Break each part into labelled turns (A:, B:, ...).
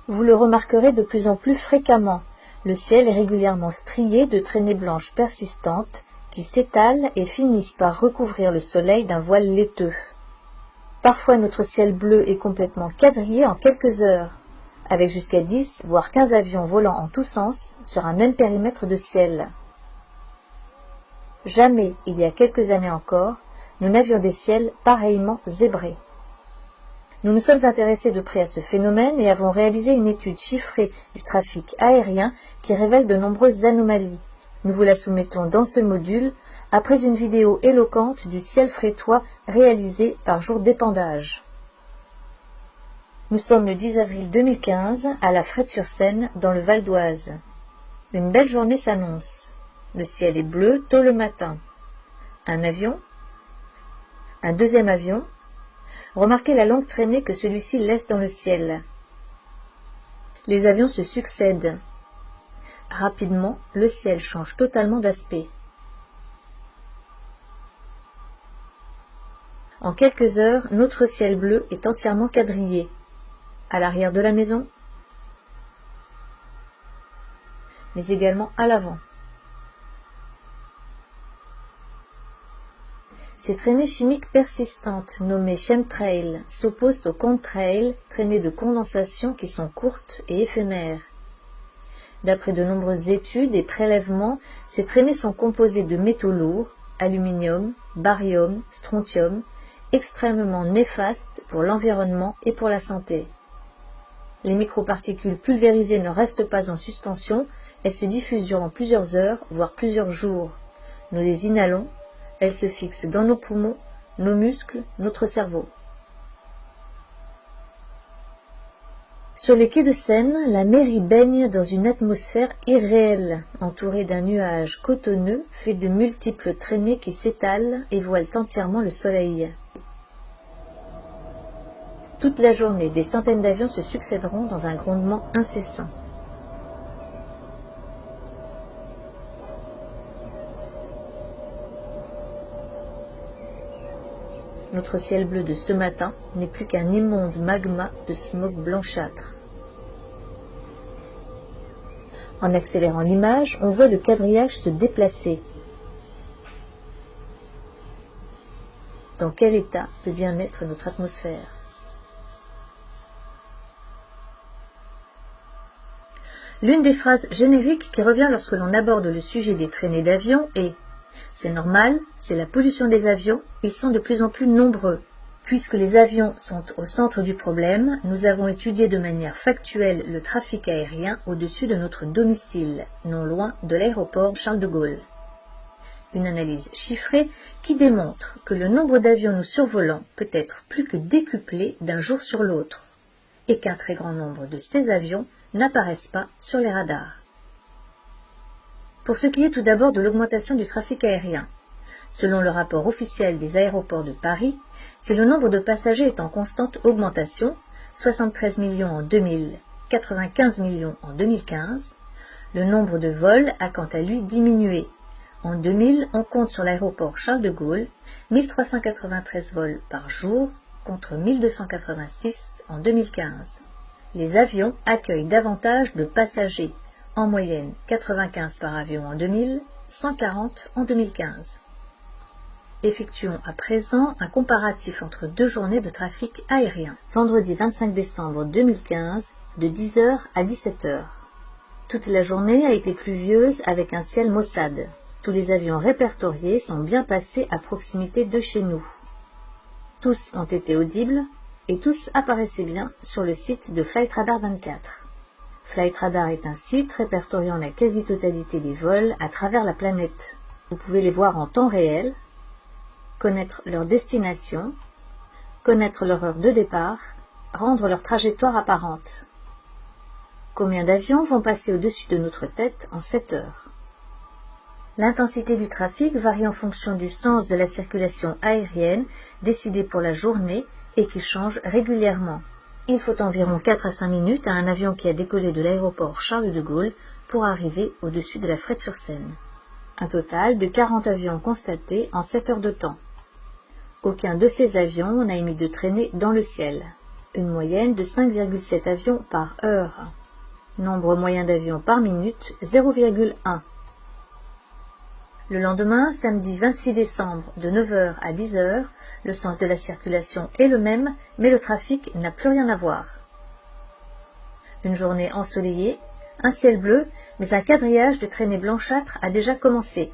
A: Vous le remarquerez de plus en plus fréquemment. Le ciel est régulièrement strié de traînées blanches persistantes qui s'étalent et finissent par recouvrir le soleil d'un voile laiteux. Parfois notre ciel bleu est complètement quadrillé en quelques heures, avec jusqu'à 10 voire 15 avions volant en tous sens sur un même périmètre de ciel. Jamais, il y a quelques années encore, nous n'avions des ciels pareillement zébrés. Nous nous sommes intéressés de près à ce phénomène et avons réalisé une étude chiffrée du trafic aérien qui révèle de nombreuses anomalies. Nous vous la soumettons dans ce module, après une vidéo éloquente du ciel frétois réalisée par jour d'épandage. Nous sommes le 10 avril 2015 à La Frette-sur-Seine dans le Val d'Oise. Une belle journée s'annonce. Le ciel est bleu tôt le matin. Un avion, un deuxième avion. Remarquez la longue traînée que celui-ci laisse dans le ciel. Les avions se succèdent. Rapidement, le ciel change totalement d'aspect. En quelques heures, notre ciel bleu est entièrement quadrillé. À l'arrière de la maison, mais également à l'avant. Ces traînées chimiques persistantes, nommées chemtrails, s'opposent aux contrails, traînées de condensation qui sont courtes et éphémères. D'après de nombreuses études et prélèvements, ces traînées sont composées de métaux lourds, aluminium, barium, strontium, extrêmement néfastes pour l'environnement et pour la santé. Les microparticules pulvérisées ne restent pas en suspension, elles se diffusent durant plusieurs heures, voire plusieurs jours. Nous les inhalons, elles se fixent dans nos poumons, nos muscles, notre cerveau. Sur les quais de Seine, la mairie baigne dans une atmosphère irréelle, entourée d'un nuage cotonneux fait de multiples traînées qui s'étalent et voilent entièrement le soleil. Toute la journée, des centaines d'avions se succéderont dans un grondement incessant. Notre ciel bleu de ce matin n'est plus qu'un immonde magma de smog blanchâtre. En accélérant l'image, on voit le quadrillage se déplacer. Dans quel état peut bien être notre atmosphère ? L'une des phrases génériques qui revient lorsque l'on aborde le sujet des traînées d'avions est « C'est normal, c'est la pollution des avions, ils sont de plus en plus nombreux. » Puisque les avions sont au centre du problème, nous avons étudié de manière factuelle le trafic aérien au-dessus de notre domicile, non loin de l'aéroport Charles de Gaulle. Une analyse chiffrée qui démontre que le nombre d'avions nous survolant peut être plus que décuplé d'un jour sur l'autre, et qu'un très grand nombre de ces avions n'apparaissent pas sur les radars. Pour ce qui est tout d'abord de l'augmentation du trafic aérien, selon le rapport officiel des aéroports de Paris, si le nombre de passagers est en constante augmentation, 73 millions en 2000, 95 millions en 2015, le nombre de vols a quant à lui diminué. En 2000, on compte sur l'aéroport Charles de Gaulle 1393 vols par jour contre 1286 en 2015. Les avions accueillent davantage de passagers, en moyenne 95 par avion en 2000, 140 en 2015. Effectuons à présent un comparatif entre deux journées de trafic aérien. Vendredi 25 décembre 2015, de 10h à 17h. Toute la journée a été pluvieuse avec un ciel maussade. Tous les avions répertoriés sont bien passés à proximité de chez nous. Tous ont été audibles et tous apparaissaient bien sur le site de Flightradar 24. Flightradar est un site répertoriant la quasi-totalité des vols à travers la planète. Vous pouvez les voir en temps réel, connaître leur destination, connaître leur heure de départ, rendre leur trajectoire apparente. Combien d'avions vont passer au-dessus de notre tête en 7 heures? L'intensité du trafic varie en fonction du sens de la circulation aérienne décidée pour la journée et qui change régulièrement. Il faut environ 4 à 5 minutes à un avion qui a décollé de l'aéroport Charles de Gaulle pour arriver au-dessus de la Frette-sur-Seine. Un total de 40 avions constatés en 7 heures de temps. Aucun de ces avions n'a émis de traînée dans le ciel. une moyenne de 5,7 avions par heure. Nombre moyen d'avions par minute, 0,1. Le lendemain, samedi 26 décembre, de 9h à 10h, le sens de la circulation est le même, mais le trafic n'a plus rien à voir. Une journée ensoleillée, un ciel bleu, mais un quadrillage de traînées blanchâtres a déjà commencé.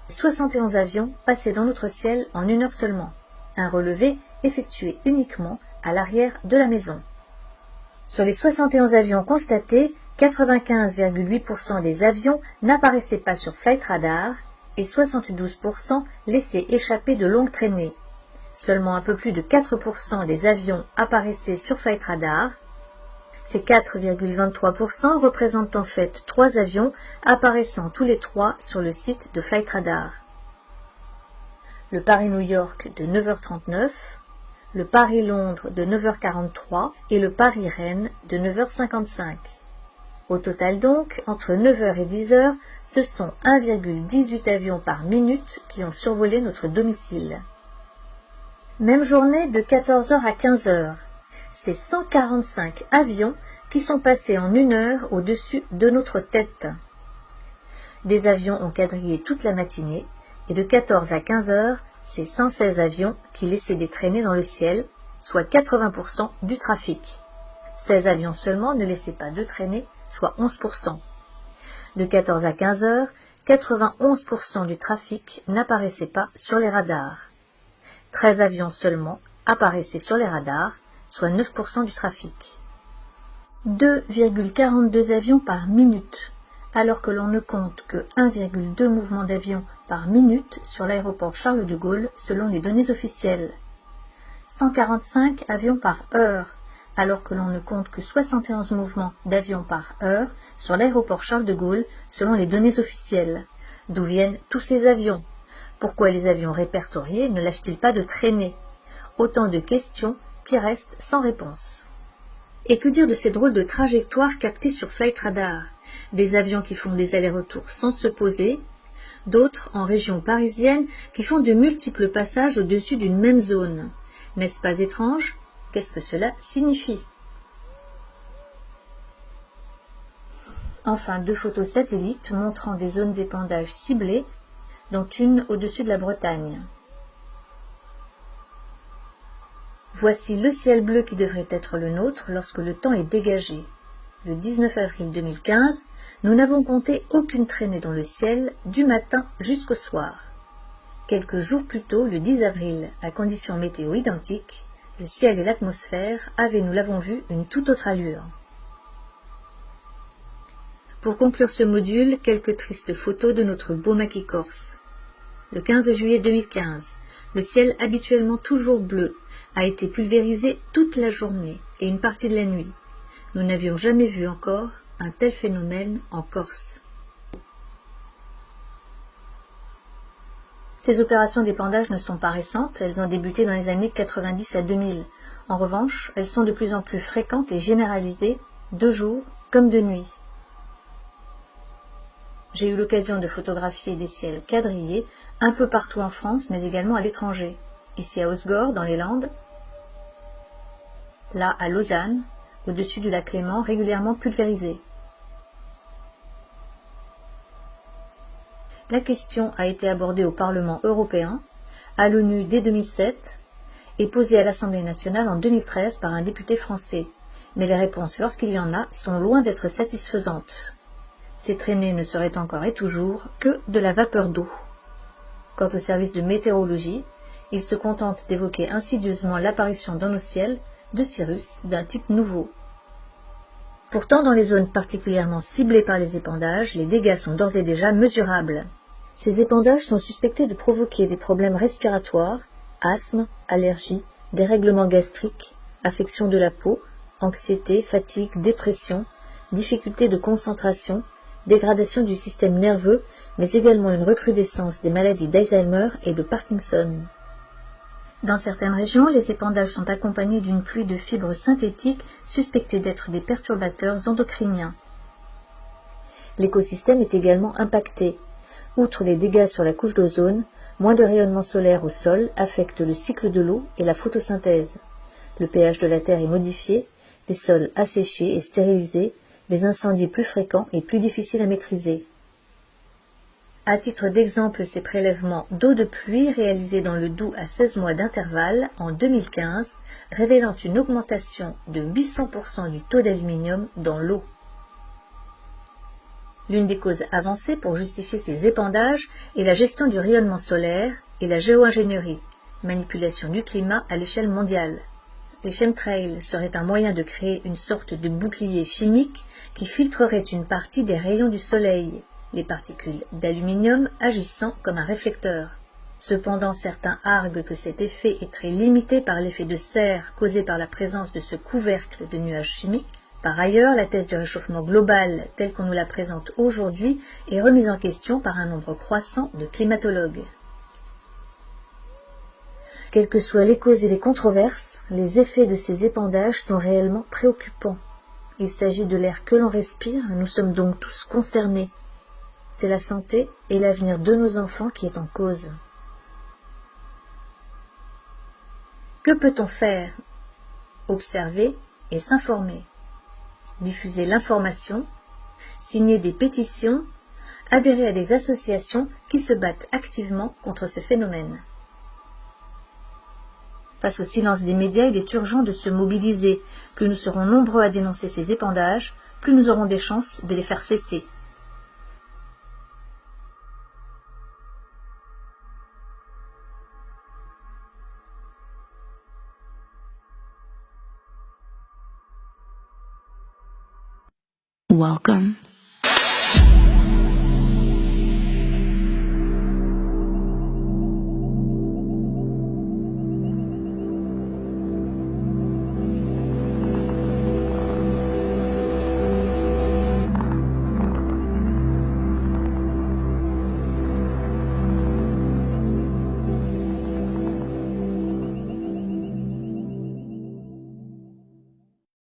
A: 71 avions passaient dans notre ciel en 1 heure seulement. Un relevé effectué uniquement à l'arrière de la maison. Sur les 71 avions constatés, 95,8% des avions n'apparaissaient pas sur Flight Radar et 72% laissaient échapper de longues traînées. Seulement un peu plus de 4% des avions apparaissaient sur Flight Radar. Ces 4,23% représentent en fait 3 avions apparaissant tous les 3 sur le site de Flight Radar. Le Paris-New York de 9h39, le Paris-Londres de 9h43 et le Paris-Rennes de 9h55. Au total donc, entre 9h et 10h, ce sont 1,18 avions par minute qui ont survolé notre domicile. Même journée de 14h à 15h. C'est 145 avions qui sont passés en 1 heure au-dessus de notre tête. Des avions ont quadrillé toute la matinée et de 14 à 15 heures, c'est 116 avions qui laissaient des traînées dans le ciel, soit 80% du trafic. 16 avions seulement ne laissaient pas de traînées, soit 11%. De 14 à 15 heures, 91% du trafic n'apparaissait pas sur les radars. 13 avions seulement apparaissaient sur les radars, soit 9% du trafic. 2,42 avions par minute, alors que l'on ne compte que 1,2 mouvements d'avions par minute sur l'aéroport Charles de Gaulle selon les données officielles. 145 avions par heure, alors que l'on ne compte que 71 mouvements d'avions par heure sur l'aéroport Charles de Gaulle selon les données officielles. D'où viennent tous ces avions? Pourquoi les avions répertoriés ne lâchent-ils pas de traînées? Autant de questions qui restent sans réponse. Et que dire de ces drôles de trajectoires captées sur Flight Radar? Des avions qui font des allers-retours sans se poser, d'autres en région parisienne qui font de multiples passages au-dessus d'une même zone. N'est-ce pas étrange? Qu'est-ce que cela signifie? Enfin, 2 photos satellites montrant des zones d'épandage ciblées, dont une au-dessus de la Bretagne. Voici le ciel bleu qui devrait être le nôtre lorsque le temps est dégagé. Le 19 avril 2015, nous n'avons compté aucune traînée dans le ciel du matin jusqu'au soir. Quelques jours plus tôt, le 10 avril, à conditions météo identiques, le ciel et l'atmosphère avaient, nous l'avons vu, une toute autre allure. Pour conclure ce module, quelques tristes photos de notre beau maquis corse. Le 15 juillet 2015, le ciel habituellement toujours bleu a été pulvérisé toute la journée et une partie de la nuit. Nous n'avions jamais vu encore un tel phénomène en Corse. Ces opérations d'épandage ne sont pas récentes, elles ont débuté dans les années 90 à 2000. En revanche, elles sont de plus en plus fréquentes et généralisées, de jour comme de nuit. J'ai eu l'occasion de photographier des ciels quadrillés un peu partout en France, mais également à l'étranger. Ici à Osgore, dans les Landes, là à Lausanne, au-dessus du lac Léman, régulièrement pulvérisé. La question a été abordée au Parlement européen, à l'ONU dès 2007 et posée à l'Assemblée nationale en 2013 par un député français. Mais les réponses, lorsqu'il y en a, sont loin d'être satisfaisantes. Ces traînées ne seraient encore et toujours que de la vapeur d'eau. Quant au service de météorologie, il se contente d'évoquer insidieusement l'apparition dans nos ciels de cirrus d'un type nouveau. Pourtant, dans les zones particulièrement ciblées par les épandages, les dégâts sont d'ores et déjà mesurables. Ces épandages sont suspectés de provoquer des problèmes respiratoires, asthme, allergies, dérèglements gastriques, affections de la peau, anxiété, fatigue, dépression, difficultés de concentration, dégradation du système nerveux, mais également une recrudescence des maladies d'Alzheimer et de Parkinson. Dans certaines régions, les épandages sont accompagnés d'une pluie de fibres synthétiques suspectées d'être des perturbateurs endocriniens. L'écosystème est également impacté. Outre les dégâts sur la couche d'ozone, moins de rayonnement solaire au sol affecte le cycle de l'eau et la photosynthèse. Le pH de la terre est modifié, les sols asséchés et stérilisés, les incendies plus fréquents et plus difficiles à maîtriser. À titre d'exemple, ces prélèvements d'eau de pluie réalisés dans le Doubs à 16 mois d'intervalle en 2015, révélant une augmentation de 800% du taux d'aluminium dans l'eau. L'une des causes avancées pour justifier ces épandages est la gestion du rayonnement solaire et la géo-ingénierie, manipulation du climat à l'échelle mondiale. Les chemtrails seraient un moyen de créer une sorte de bouclier chimique qui filtrerait une partie des rayons du soleil, les particules d'aluminium agissant comme un réflecteur. Cependant, certains arguent que cet effet est très limité par l'effet de serre causé par la présence de ce couvercle de nuages chimiques. Par ailleurs, la thèse du réchauffement global, telle qu'on nous la présente aujourd'hui, est remise en question par un nombre croissant de climatologues. Quelles que soient les causes et les controverses, les effets de ces épandages sont réellement préoccupants. Il s'agit de l'air que l'on respire, nous sommes donc tous concernés. C'est la santé et l'avenir de nos enfants qui est en cause. Que peut-on faire? Observer et s'informer. Diffuser l'information, signer des pétitions, adhérer à des associations qui se battent activement contre ce phénomène. Face au silence des médias, il est urgent de se mobiliser. Plus nous serons nombreux à dénoncer ces épandages, plus nous aurons des chances de les faire cesser.
B: Welcome